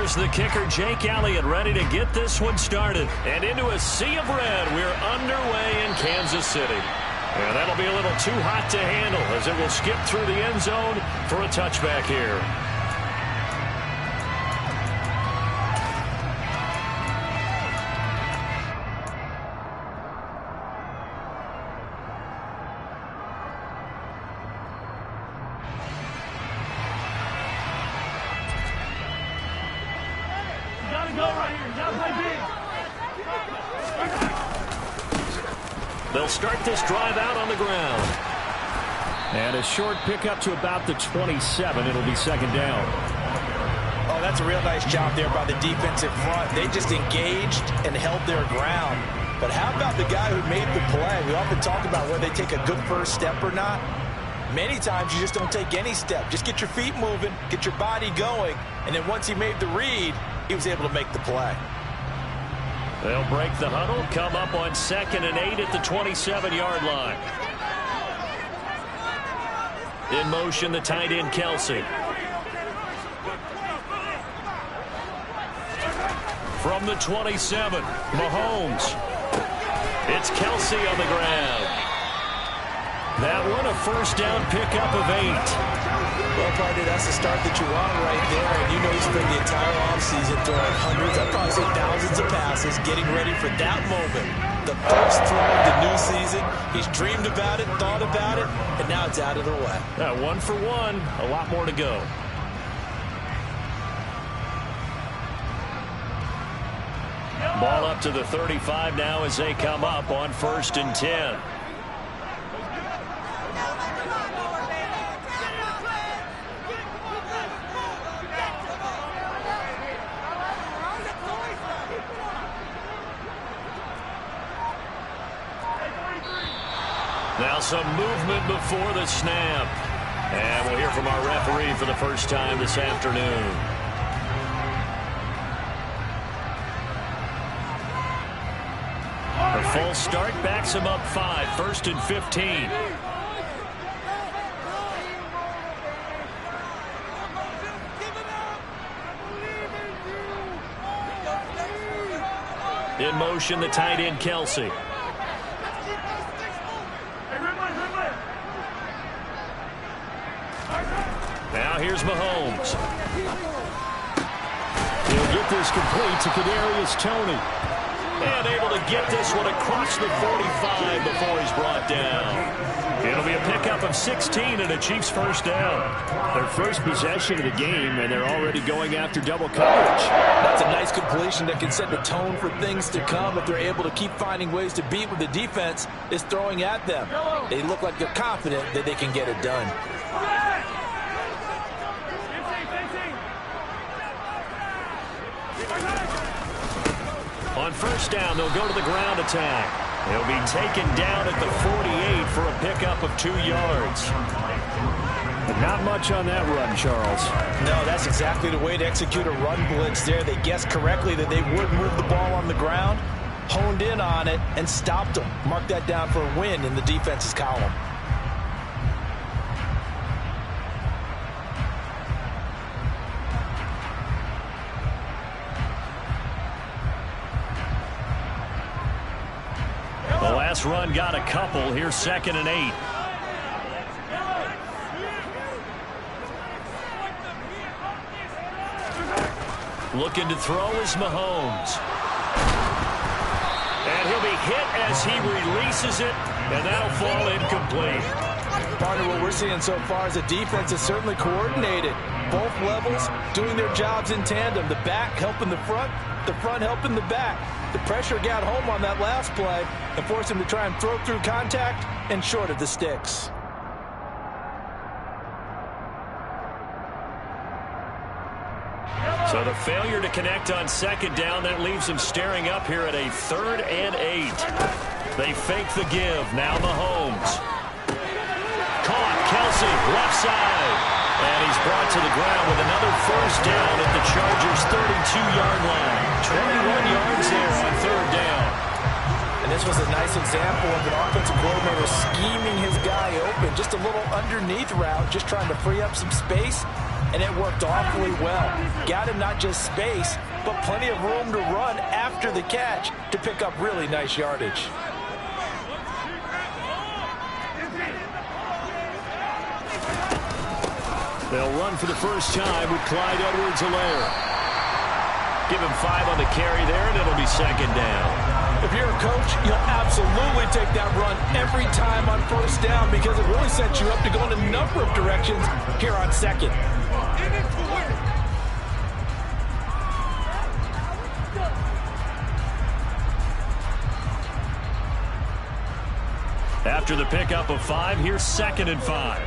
Here's the kicker, Jake Elliott, ready to get this one started. And into a sea of red, we're underway in Kansas City. And that'll be a little too hot to handle as it will skip through the end zone for a touchback here. They'll start this drive out on the ground. And a short pickup to about the 27. It'll be second down. Oh, that's a real nice job there by the defensive front. They just engaged and held their ground. But how about the guy who made the play? We often talk about whether they take a good first step or not. Many times you just don't take any step. Just get your feet moving, get your body going, and then once he made the read, he was able to make the play. They'll break the huddle, come up on 2nd and 8 at the 27-yard line. In motion, the tight end, Kelce. From the 27, Mahomes. It's Kelce on the ground. That one, a first down pickup of 8. Well, partner, that's the start that you want right there. And you know he spent the entire offseason throwing hundreds, I'd probably say thousands of passes, getting ready for that moment. The first throw of the new season. He's dreamed about it, thought about it, and now it's out of the way. 1 for 1, a lot more to go. Ball up to the 35 now as they come up on 1st and 10. Now some movement before the snap. And we'll hear from our referee for the first time this afternoon. A full start backs him up 5, 1st and 15. In motion, the tight end, Kelce. Now here's Mahomes. He'll get this complete to Kadarius Toney. And able to get this one across the 45 before he's brought down. It'll be a pickup of 16 and a Chiefs first down. Their first possession of the game, and they're already going after double coverage. That's a nice completion that can set the tone for things to come if they're able to keep finding ways to beat what the defense is throwing at them. They look like they're confident that they can get it done. On first down, they'll go to the ground attack. He'll be taken down at the 48 for a pickup of 2 yards. But not much on that run, Charles. No, that's exactly the way to execute a run blitz there. They guessed correctly that they would move the ball on the ground, honed in on it, and stopped them. Mark that down for a win in the defense's column. The last run got a couple. Here's 2nd and 8. Looking to throw is Mahomes. And he'll be hit as he releases it, and that'll fall incomplete. Partner, what we're seeing so far is the defense is certainly coordinated. Both levels doing their jobs in tandem. The back helping the front helping the back. The pressure got home on that last play and forced him to try and throw through contact and short of the sticks. So the failure to connect on 2nd down, that leaves him staring up here at a 3rd and 8. They fake the give. Now Mahomes. Caught. Kelce, left side. And he's brought to the ground with another first down at the Chargers' 32-yard line. 21 yards there on 3rd down. And this was a nice example of an offensive coordinator scheming his guy open. Just a little underneath route, just trying to free up some space. and it worked awfully well. Got him not just space, but plenty of room to run after the catch to pick up really nice yardage. They'll run for the first time with Clyde Edwards-Helaire. Give him 5 on the carry there, and it'll be second down. If you're a coach, you'll absolutely take that run every time on first down because it really sets you up to go in a number of directions here on second. After the pickup of 5, here's 2nd and 5.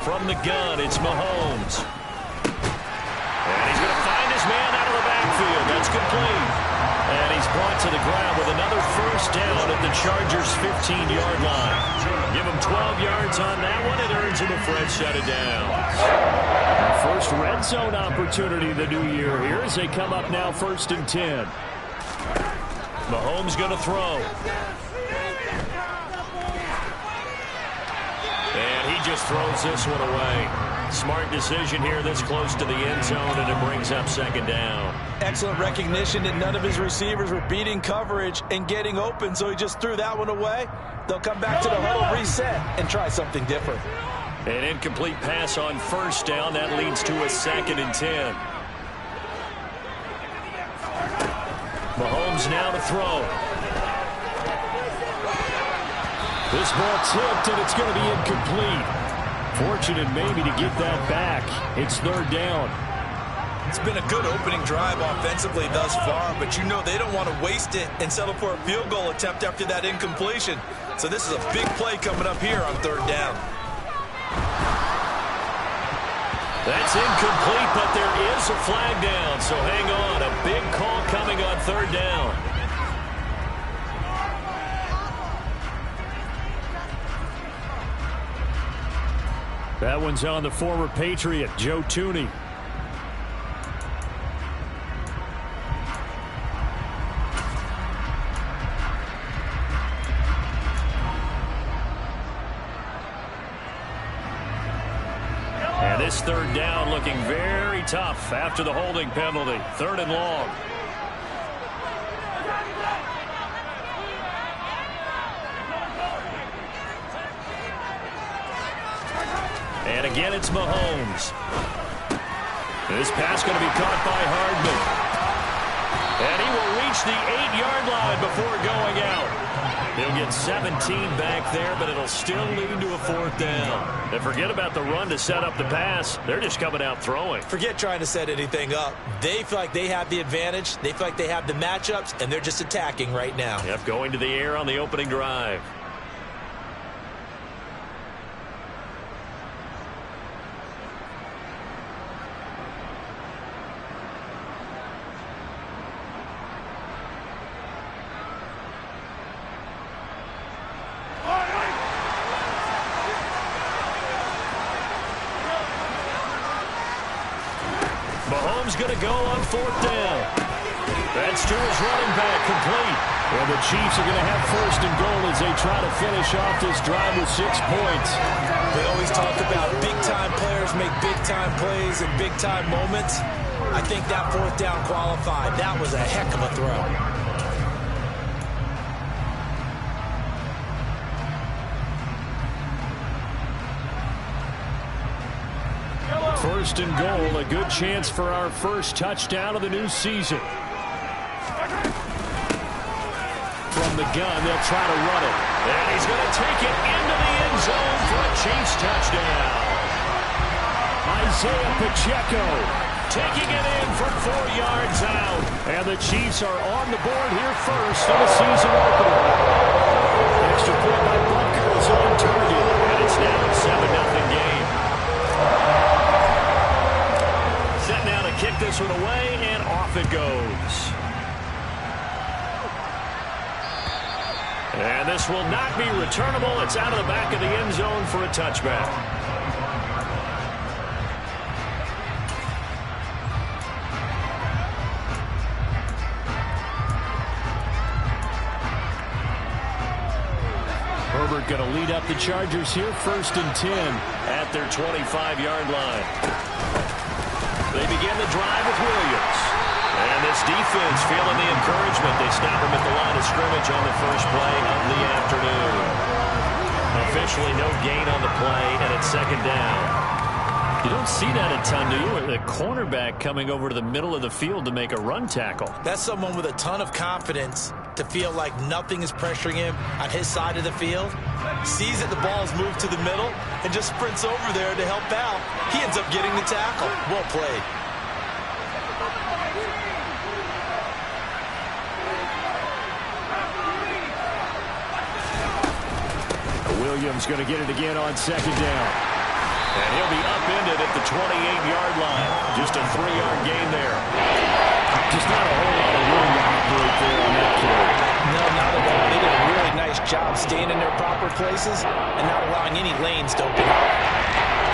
From the gun, it's Mahomes. And he's going to find his man out of the backfield. That's complete. And he's brought to the ground with another first down at the Chargers' 15-yard line. Give him 12 yards on that one. It earns him a fresh set of downs. First red zone opportunity the new year here as they come up now 1st and 10. Mahomes going to throw. And he just throws this one away. Smart decision here this close to the end zone, and it brings up 2nd down. Excellent recognition that none of his receivers were beating coverage and getting open, so he just threw that one away. They'll come back to the huddle, reset, and try something different. An incomplete pass on first down. That leads to a 2nd and 10. Mahomes now to throw. This ball tipped, and it's going to be incomplete. Fortunate maybe to get that back. It's 3rd down. It's been a good opening drive offensively thus far, but you know they don't want to waste it and settle for a field goal attempt after that incompletion. So this is a big play coming up here on 3rd down. That's incomplete, but there is a flag down, so hang on. A big call coming on 3rd down. That one's on the former Patriot, Joe Thuney. And this 3rd down looking very tough after the holding penalty. 3rd and long. And again, it's Mahomes. This pass going to be caught by Hardman. And he will reach the 8-yard line before going out. He'll get 17 back there, but it'll still lead to a 4th down. And forget about the run to set up the pass. They're just coming out throwing. Forget trying to set anything up. They feel like they have the advantage. They feel like they have the matchups, and they're just attacking right now. Yep, going to the air on the opening drive. Mahomes going to go on 4th down. That's to his running back, complete. Well, the Chiefs are going to have 1st and goal as they try to finish off this drive with 6 points. They always talk about big-time players make big-time plays in big-time moments. I think that 4th down qualified. That was a heck of a throw. 1st and goal, a good chance for our first touchdown of the new season. From the gun, they'll try to run it. And he's going to take it into the end zone for a Chiefs touchdown. Isaiah Pacheco taking it in for 4 yards out. And the Chiefs are on the board here first in the season opener. Extra point by Butker is on target. And it's now a 7-0 game. Set now to kick this one away, and off it goes. And this will not be returnable. It's out of the back of the end zone for a touchback. Herbert Herbert going to lead up the Chargers here, 1st and 10 at their 25-yard line. They begin the drive with Williams. And this defense feeling the encouragement. They stop him at the line of scrimmage on the first play of the afternoon. Officially no gain on the play, and it's 2nd down. You don't see that a ton, do you? The cornerback coming over to the middle of the field to make a run tackle. That's someone with a ton of confidence to feel like nothing is pressuring him on his side of the field. Sees that the ball is moved to the middle and just sprints over there to help out. He ends up getting the tackle. Well played. Williams going to get it again on 2nd down. And he'll be upended at the 28-yard line. Just a 3-yard gain there. Just not a whole lot of room to operate there on that carry. No, not at all. They did a really nice job staying in their proper places and not allowing any lanes to open up.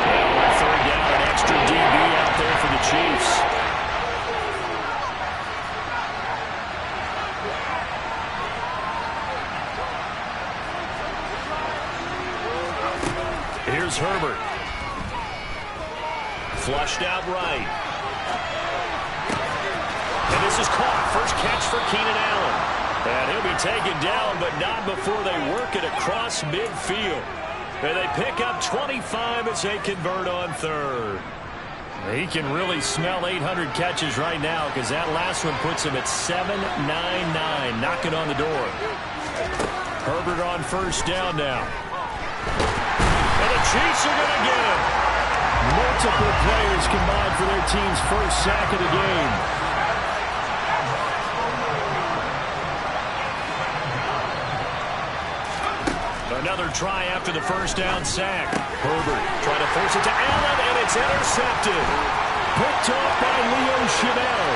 Now on 3rd down, an extra DB out there for the Chiefs. Here's Herbert. Flushed out right. And this is caught. First catch for Keenan Allen. And he'll be taken down, but not before they work it across midfield. And they pick up 25 as they convert on 3rd. He can really smell 800 catches right now because that last one puts him at 799, knocking on the door. Herbert on 1st down now. And the Chiefs are going to get him. Multiple players combined for their team's 1st sack of the game. Another try after the 1st down sack. Herbert trying to force it to Allen, and it's intercepted. Picked off by Leo Chenal.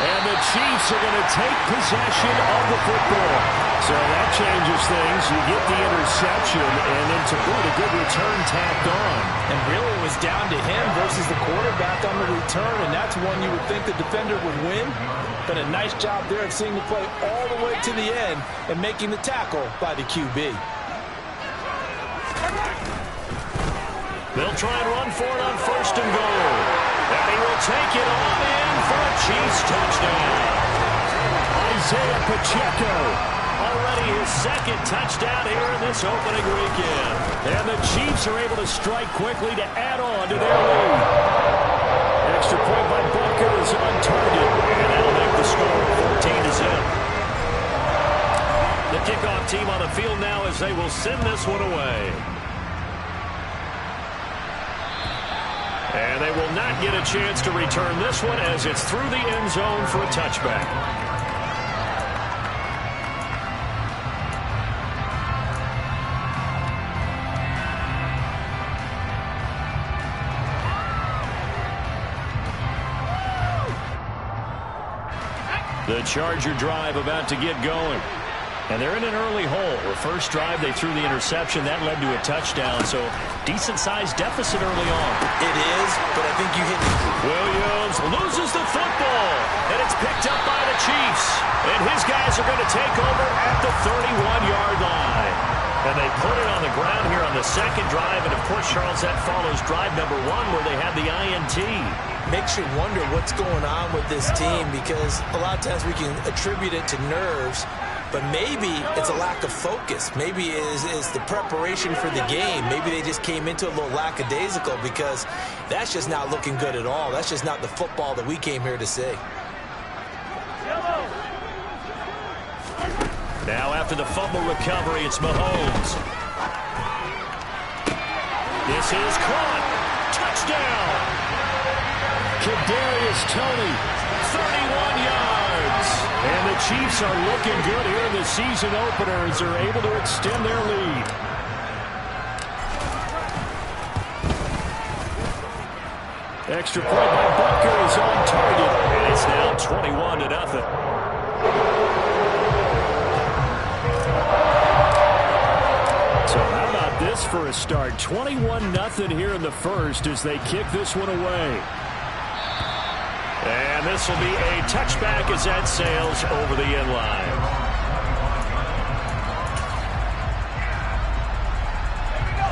And the Chiefs are going to take possession of the football. So that changes things. You get the interception, and then to boot, a good return tacked on. And really it was down to him versus the quarterback on the return, and that's one you would think the defender would win. But a nice job there of seeing the play all the way to the end and making the tackle by the QB. They'll try and run for it on 1st and goal. And he will take it on in for a Chiefs touchdown. Isaiah Pacheco. Already his 2nd touchdown here in this opening weekend. And the Chiefs are able to strike quickly to add on to their lead. Extra point by Booker is on target. And that'll make the score 14-0. The kickoff team on the field now as they will send this one away. And they will not get a chance to return this one as it's through the end zone for a touchback. The Charger drive about to get going. And they're in an early hole. The first drive, they threw the interception. That led to a touchdown, so decent-sized deficit early on. It is, but I think you hit it. Williams loses the football, and it's picked up by the Chiefs. And his guys are going to take over at the 31-yard line. And they put it on the ground here on the 2nd drive. And, of course, Charles, that follows drive number 1 where they had the INT. Makes you wonder what's going on with this team because a lot of times we can attribute it to nerves, but maybe it's a lack of focus. Maybe it is the preparation for the game. Maybe they just came into a little lackadaisical because that's just not looking good at all. That's just not the football that we came here to see. Now after the fumble recovery, it's Mahomes. This is caught. Touchdown. Kadarius Toney, 31 yards. And the Chiefs are looking good here in the season opener as they're able to extend their lead. Extra point by Butker is on target. And it's now 21-0. So how about this for a start? 21-0 here in the first as they kick this one away. And this will be a touchback as that sails over the end line.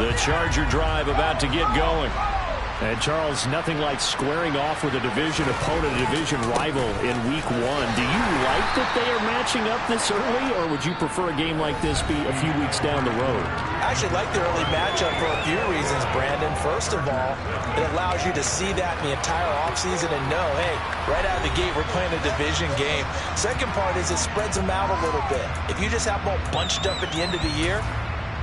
The Charger drive about to get going. And, Charles, nothing like squaring off with a division opponent, a division rival in Week 1. Do you like that they are matching up this early, or would you prefer a game like this be a few weeks down the road? I actually like the early matchup for a few reasons, Brandon. First of all, it allows you to see that in the entire offseason and know, hey, right out of the gate, we're playing a division game. Second part is it spreads them out a little bit. If you just have them all bunched up at the end of the year,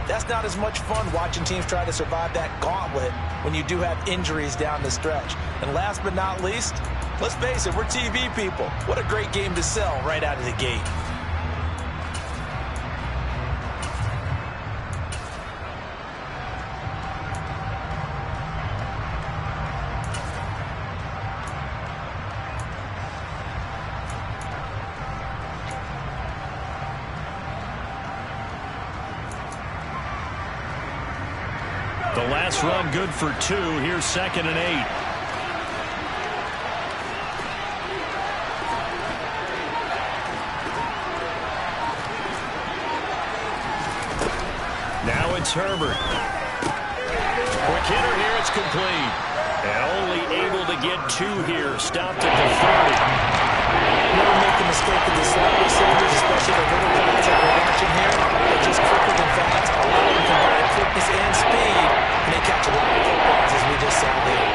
that's not as much fun watching teams try to survive that gauntlet when you do have injuries down the stretch. And last but not least, let's face it, we're TV people. What a great game to sell right out of the gate. The last run good for 2. Here's 2nd and 8. Now it's Herbert. Quick hitter here. It's complete. And only able to get 2 here. Stopped at the 30. Never make the mistake of the slot receivers, especially the little guys that we're watching here. They're just quicker than fast. A lot of them combine quickness and speed, and they catch a lot of footballs, as we just saw there.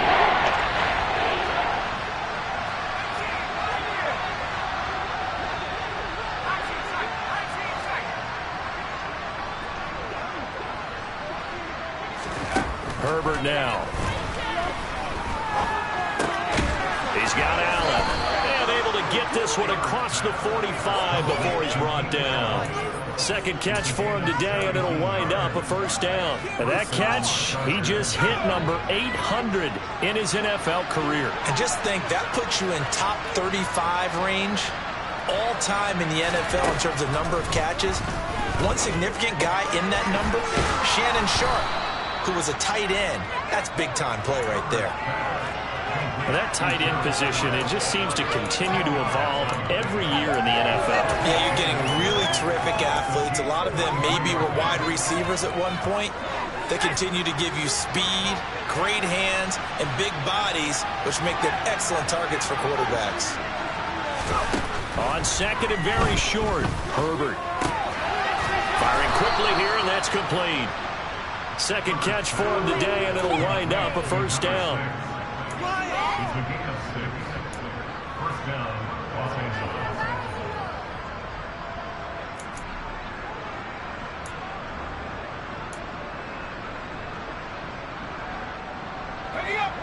Herbert now. He's got Allen. And able to get this one across the 45 before he's brought down. Second catch for him today, and it'll wind up a first down. And that catch, he just hit number 800 in his NFL career. And just think, that puts you in top 35 range all time in the NFL in terms of number of catches. One significant guy in that number, Shannon Sharp, who was a tight end. That's big-time play right there. That tight end position, it just seems to continue to evolve every year in the NFL. Yeah, you're getting really terrific athletes. A lot of them maybe were wide receivers at one point. They continue to give you speed, great hands, and big bodies, which make them excellent targets for quarterbacks. On second and very short, Herbert. Firing quickly here, and that's complete. Second catch for him today, and it'll wind up a first down. He's a gain of 6. First down, Los Angeles. Ready up!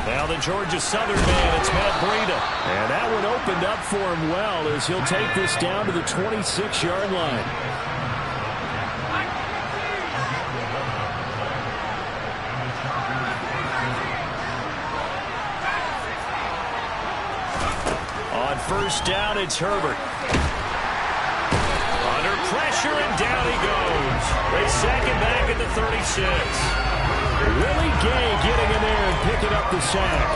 Now the Georgia Southern man, it's Matt Breida. And that one opened up for him well as he'll take this down to the 26-yard line. On first down, it's Herbert. Under pressure, and down he goes. They sack him back at the 36. Willie Gay getting in there and picking up the sack.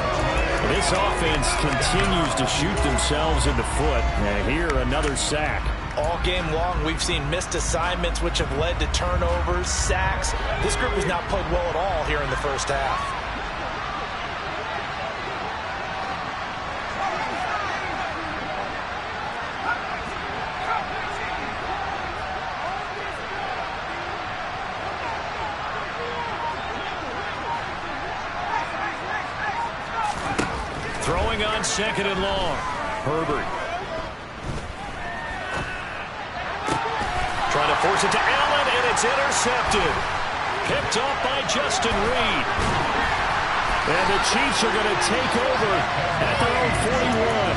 This offense continues to shoot themselves in the foot. And here, another sack. All game long, we've seen missed assignments, which have led to turnovers, sacks. This group has not played well at all here in the first half. Throwing on second and long. Herbert. Trying to force it to Allen, and it's intercepted. Picked off by Justin Reed. And the Chiefs are going to take over at their own 41.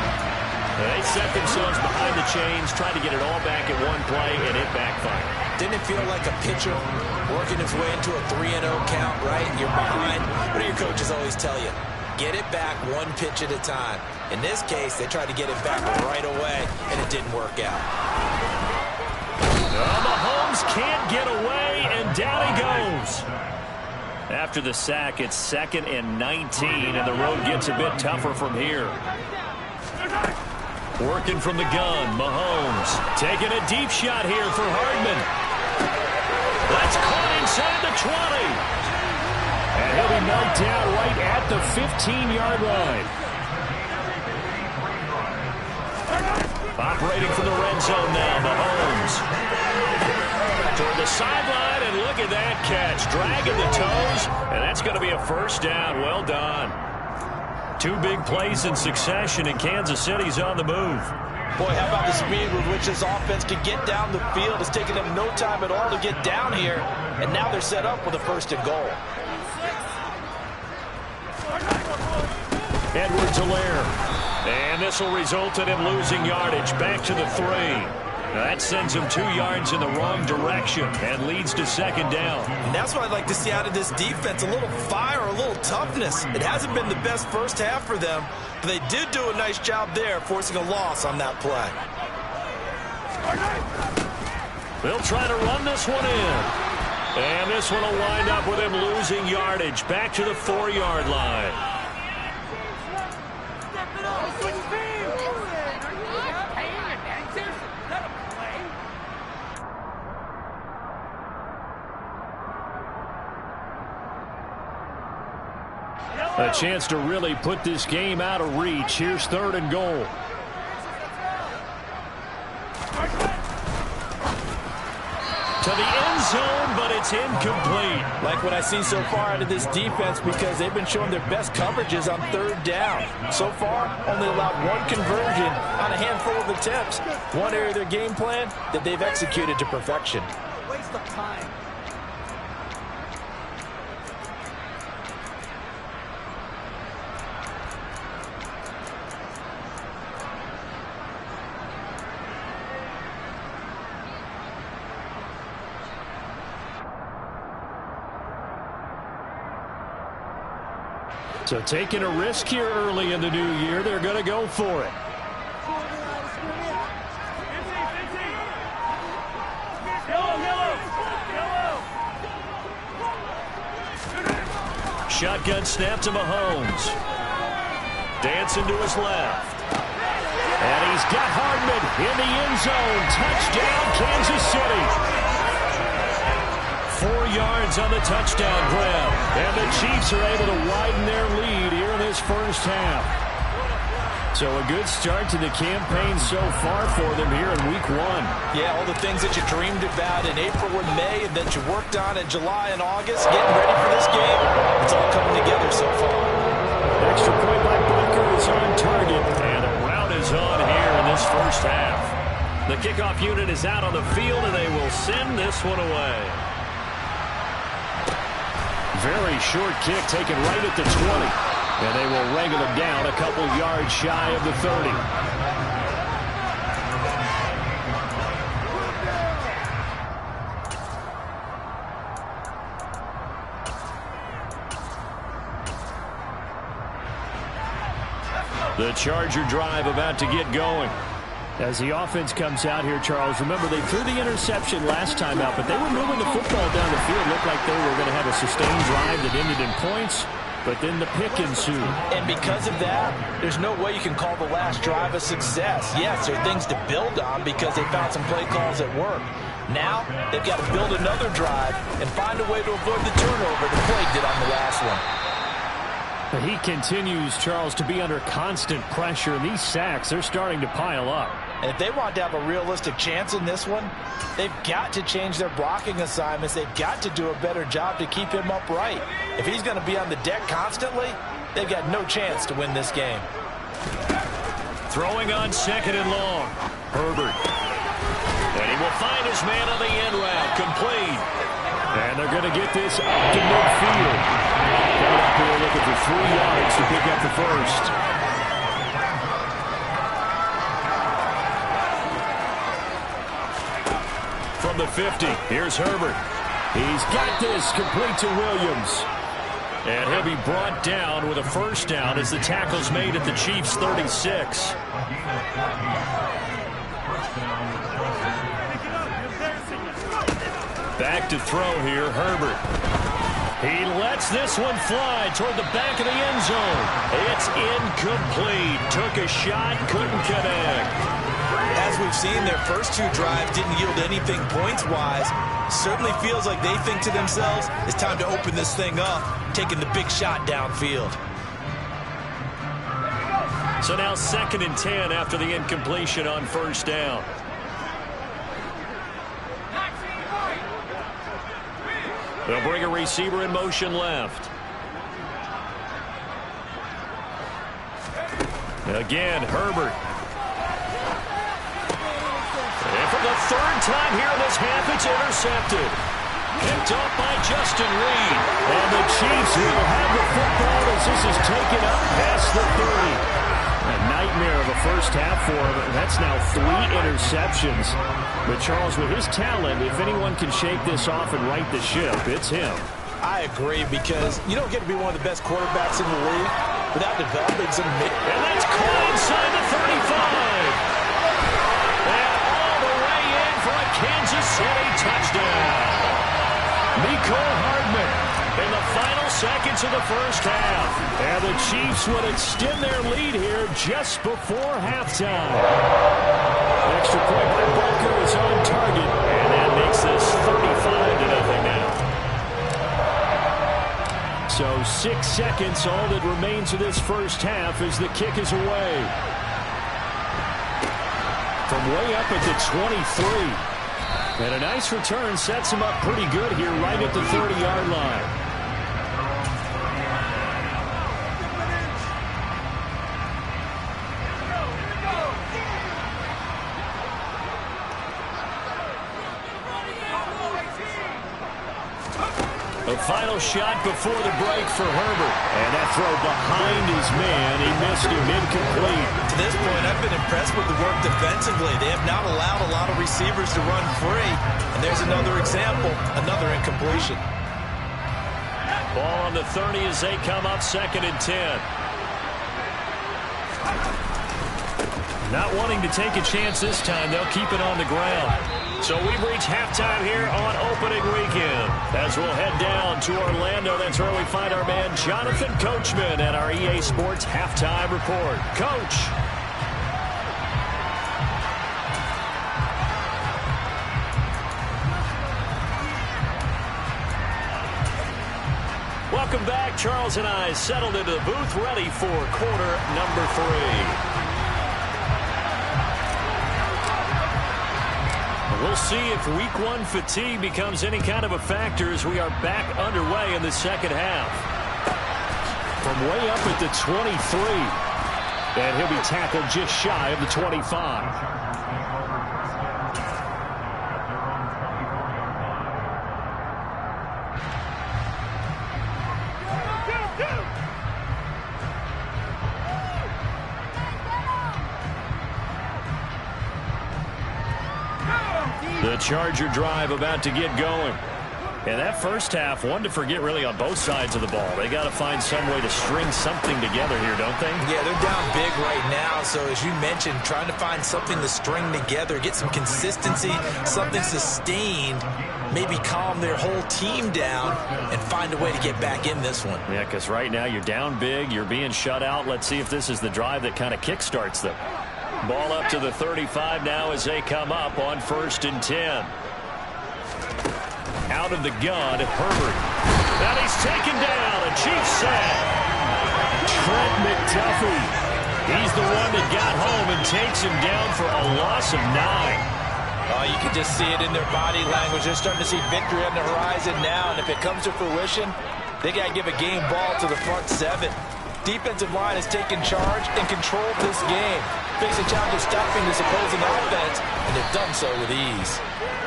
They set themselves behind the chains, tried to get it all back at one play, and it backfired. Didn't it feel like a pitcher working his way into a 3-0 count, right? You're behind. What do your coaches always tell you? Get it back one pitch at a time. In this case, they tried to get it back right away, and it didn't work out. Mahomes can't get away, and down he goes. After the sack, it's 2nd and 19, and the road gets a bit tougher from here. Working from the gun, Mahomes taking a deep shot here for Hardman. That's caught inside the 20. And he'll be knocked down right at the 15-yard line. Operating from the red zone now, Mahomes. Toward the sideline, and look at that catch. Dragging the toes, and that's going to be a first down. Well done. 2 big plays in succession, and Kansas City's on the move. Boy, how about the speed with which this offense can get down the field? It's taken them no time at all to get down here, and now they're set up with a first and goal. Edwards-Helaire. And this will result in him losing yardage. Back to the 3. Now that sends him 2 yards in the wrong direction and leads to second down. And that's what I'd like to see out of this defense, a little fire, a little toughness. It hasn't been the best first half for them, but they did do a nice job there, forcing a loss on that play. They'll try to run this one in. And this one will wind up with him losing yardage. Back to the 4-yard line. A chance to really put this game out of reach. Here's 3rd and goal. To the end zone, but it's incomplete. Like what I see so far out of this defense, because they've been showing their best coverages on 3rd down. So far, only allowed 1 conversion on a handful of attempts. One area of their game plan that they've executed to perfection. Waste of time. So taking a risk here early in the new year, they're going to go for it. Shotgun snap to Mahomes. Dancing to his left. And he's got Hardman in the end zone. Touchdown, Kansas City. 4 yards on the touchdown grab. And the Chiefs are able to widen their lead here in this first half. So a good start to the campaign so far for them here in week 1. Yeah, all the things that you dreamed about in April and May and that you worked on in July and August, getting ready for this game, it's all coming together so far. Extra point by Butker is on target. And a rout is on here in this first half. The kickoff unit is out on the field, and they will send this one away. Very short kick taken right at the 20. And they will wrangle him down a couple yards shy of the 30. The Charger drive about to get going. As the offense comes out here, Charles, remember they threw the interception last time out, but they were moving the football down the field. Looked like they were going to have a sustained drive that ended in points. But then the pick ensued. And because of that, there's no way you can call the last drive a success. Yes, there are things to build on because they found some play calls that work. Now, they've got to build another drive and find a way to avoid the turnover that plagued it on the last one. But he continues, Charles, to be under constant pressure. And these sacks, they're starting to pile up. And if they want to have a realistic chance in this one, they've got to change their blocking assignments. They've got to do a better job to keep him upright. If he's going to be on the deck constantly, they've got no chance to win this game. Throwing on 2nd and long. Herbert. And he will find his man on the end route. Complete. And they're going to get this up to midfield. Right up here looking for 3 yards to pick up the first. From the 50, here's Herbert. He's got this complete to Williams. And he'll be brought down with a first down as the tackle's made at the Chiefs' 36. Back to throw here, Herbert. He lets this one fly toward the back of the end zone. It's incomplete. Took a shot, couldn't connect. As we've seen, their first two drives didn't yield anything points-wise. Certainly feels like they think to themselves, it's time to open this thing up, taking the big shot downfield. So now 2nd and 10 after the incompletion on first down. They'll bring a receiver in motion left. Again, Herbert. And for the 3rd time here in this half, it's intercepted. Picked up by Justin Reed. And the Chiefs will have the football as this is taken up past the 30. A nightmare of a first half for him. That's now 3 interceptions. But Charles, with his talent, if anyone can shake this off and right the ship, it's him. I agree, because you don't get to be one of the best quarterbacks in the league without developing some... And that's caught inside the 35. And all the way in for a Kansas City touchdown. Mecole Hardman in the final seconds of the first half. And the Chiefs would extend their lead here just before halftime. Extra point by Barker is on target. And that makes this 35-0 now. So 6 seconds, all that remains of this first half as the kick is away. From way up at the 23. And a nice return sets him up pretty good here right at the 30-yard line. The final shot before the break for Herbert. And that throw behind his man. He missed him, incomplete. To this point, I've been impressed with the work defensively. They have not allowed a lot of receivers to run free. And there's another example, another incompletion. Ball on the 30 as they come up 2nd and 10. Not wanting to take a chance this time, they'll keep it on the ground. So we've reached halftime here on opening weekend. As we'll head down to Orlando, that's where we find our man Jonathan Coachman at our EA Sports Halftime Report. Coach. Welcome back. Charles and I settled into the booth, ready for quarter number 3. We'll see if week 1 fatigue becomes any kind of a factor as we are back underway in the second half. From way up at the 23. And he'll be tackled just shy of the 25. The Charger drive about to get going. And that first half, one to forget really on both sides of the ball. They got to find some way to string something together here, don't they? Yeah, they're down big right now. So as you mentioned, trying to find something to string together, get some consistency, something sustained, maybe calm their whole team down and find a way to get back in this one. Yeah, because right now you're down big, you're being shut out. Let's see if this is the drive that kind of kickstarts them. Ball up to the 35 now as they come up on 1st and 10. Out of the gun, Herbert. And he's taken down. A Chiefs sack. Trent McDuffie. He's the one that got home and takes him down for a loss of 9. Oh, you can just see it in their body language. They're starting to see victory on the horizon now. And if it comes to fruition, they got to give a game ball to the front 7. Defensive line has taken charge and controlled this game. Facing challenge of stopping this opposing offense, and they've done so with ease.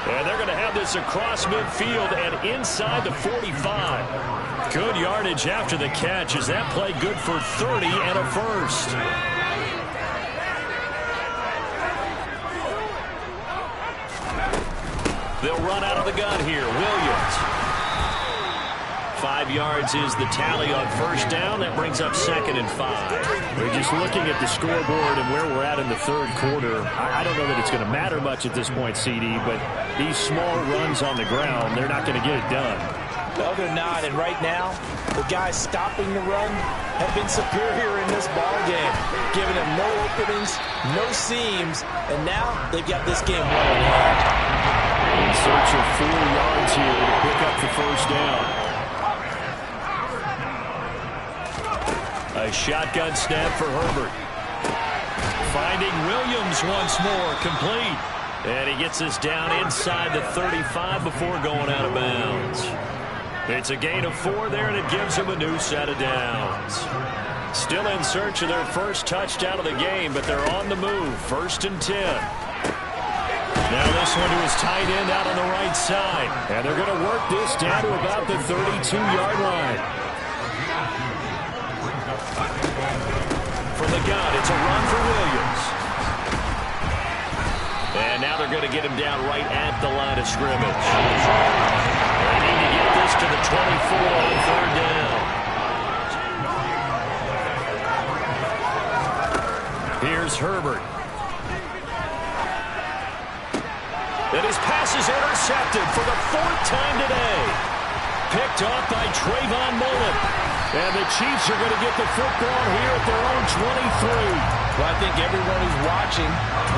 And they're going to have this across midfield and inside the 45. Good yardage after the catch as that play good for 30 and a first. They'll run out of the gun here. Williams. 5 yards is the tally on first down. That brings up 2nd and 5. We're just looking at the scoreboard and where we're at in the third quarter. I don't know that it's going to matter much at this point, CD, but these small runs on the ground, they're not going to get it done. No, they're not. And right now, the guys stopping the run have been superior in this ball game, giving them no openings, no seams, and now they've got this game well in hand. In search of 4 yards here to pick up the first down. A shotgun snap for Herbert. Finding Williams once more, complete. And he gets us down inside the 35 before going out of bounds. It's a gain of 4 there, and it gives him a new set of downs. Still in search of their first touchdown of the game, but they're on the move. 1st and 10. Now this one to his tight end out on the right side. And they're going to work this down to about the 32-yard line. From the gun, it's a run for Williams. And now they're going to get him down right at the line of scrimmage. They need to get this to the 24 on 3rd down. Here's Herbert. And his pass is intercepted for the 4th time today. Picked off by Trayvon Mullen. And the Chiefs are going to get the football here at their own 23. Well, I think everyone who's watching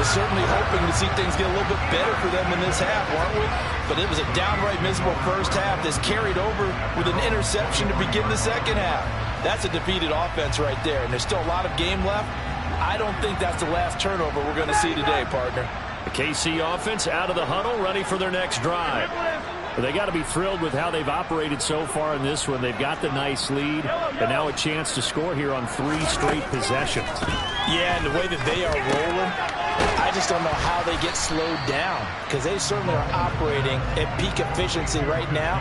is certainly hoping to see things get a little bit better for them in this half, aren't we? But it was a downright miserable first half that's carried over with an interception to begin the second half. That's a defeated offense right there, and there's still a lot of game left. I don't think that's the last turnover we're going to see today, partner. The KC offense out of the huddle, ready for their next drive. But they got to be thrilled with how they've operated so far in this one. They've got the nice lead, and now a chance to score here on 3 straight possessions. Yeah, and the way that they are rolling, I just don't know how they get slowed down, because they certainly are operating at peak efficiency right now.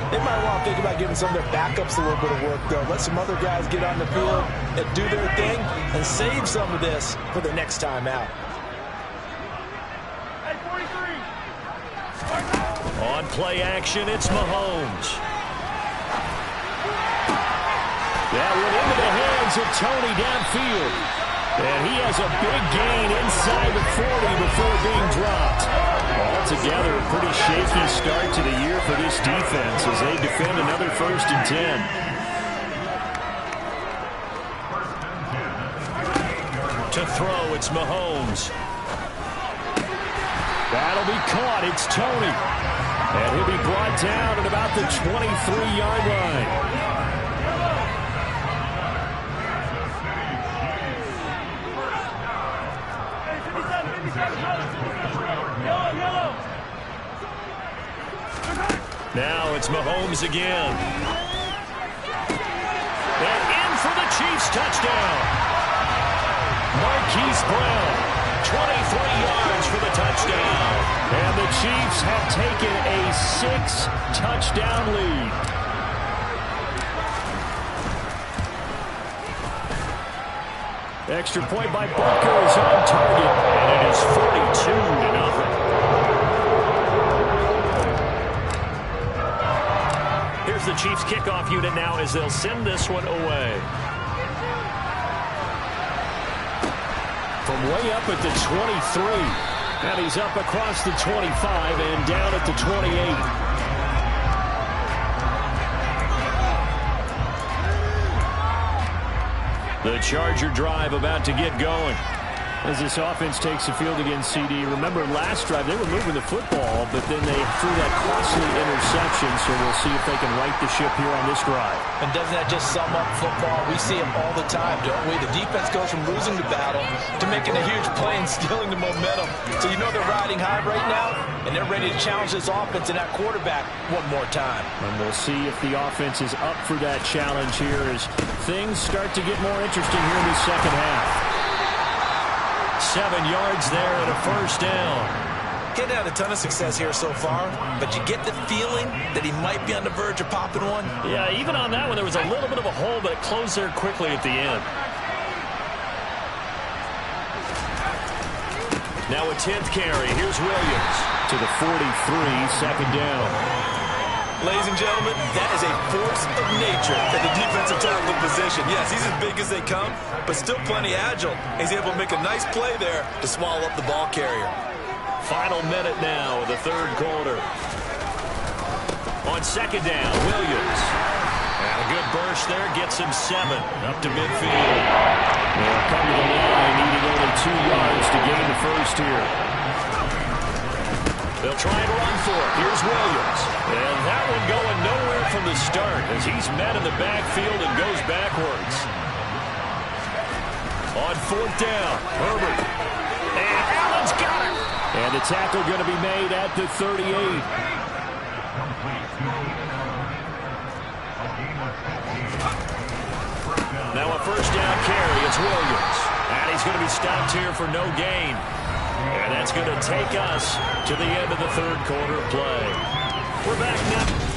They might want to think about giving some of their backups a little bit of work, though. Let some other guys get on the field and do their thing and save some of this for the next time out. On play action, it's Mahomes. That went into the hands of Tony downfield. And he has a big gain inside the 40 before being dropped. Altogether, a pretty shaky start to the year for this defense as they defend another 1st and 10. To throw, it's Mahomes. That'll be caught. It's Tony. And he'll be brought down at about the 23-yard line. Now it's Mahomes again. And in for the Chiefs touchdown. Marquise Brown, 23 yards for the touchdown. And the Chiefs have taken a 6-touchdown lead. Extra point by Butker is on target. And it is 42-0. Here's the Chiefs kickoff unit now as they'll send this one away. From way up at the 23. And he's up across the 25 and down at the 28. The Charger drive about to get going. As this offense takes the field against CD. Remember, last drive, they were moving the football, but then they threw that costly interception, so we'll see if they can right the ship here on this drive. And doesn't that just sum up football? We see it all the time, don't we? The defense goes from losing the battle to making a huge play and stealing the momentum. So you know they're riding high right now, and they're ready to challenge this offense and that quarterback one more time. And we'll see if the offense is up for that challenge here as things start to get more interesting here in the second half. 7 yards there and a first down. He's had a ton of success here so far, but you get the feeling that he might be on the verge of popping one. Yeah, even on that one, there was a little bit of a hole, but it closed there quickly at the end. Now a 10th carry. Here's Williams to the 43, second down. Ladies and gentlemen, that is a force of nature at the defensive tackle position. Yes, he's as big as they come, but still plenty agile. He's able to make a nice play there to swallow up the ball carrier. Final minute now of the third quarter. On second down, Williams. And a good burst there gets him 7 up to midfield. Well, come to the line, needing only 2 yards to gain the first here. They'll try and run for it. Here's Williams. And that one going nowhere from the start as he's met in the backfield and goes backwards. On 4th down, Herbert. And Allen's got it. And the tackle going to be made at the 38. Now a first down carry. It's Williams. And he's going to be stopped here for no gain. And that's going to take us to the end of the third quarter play. We're back now.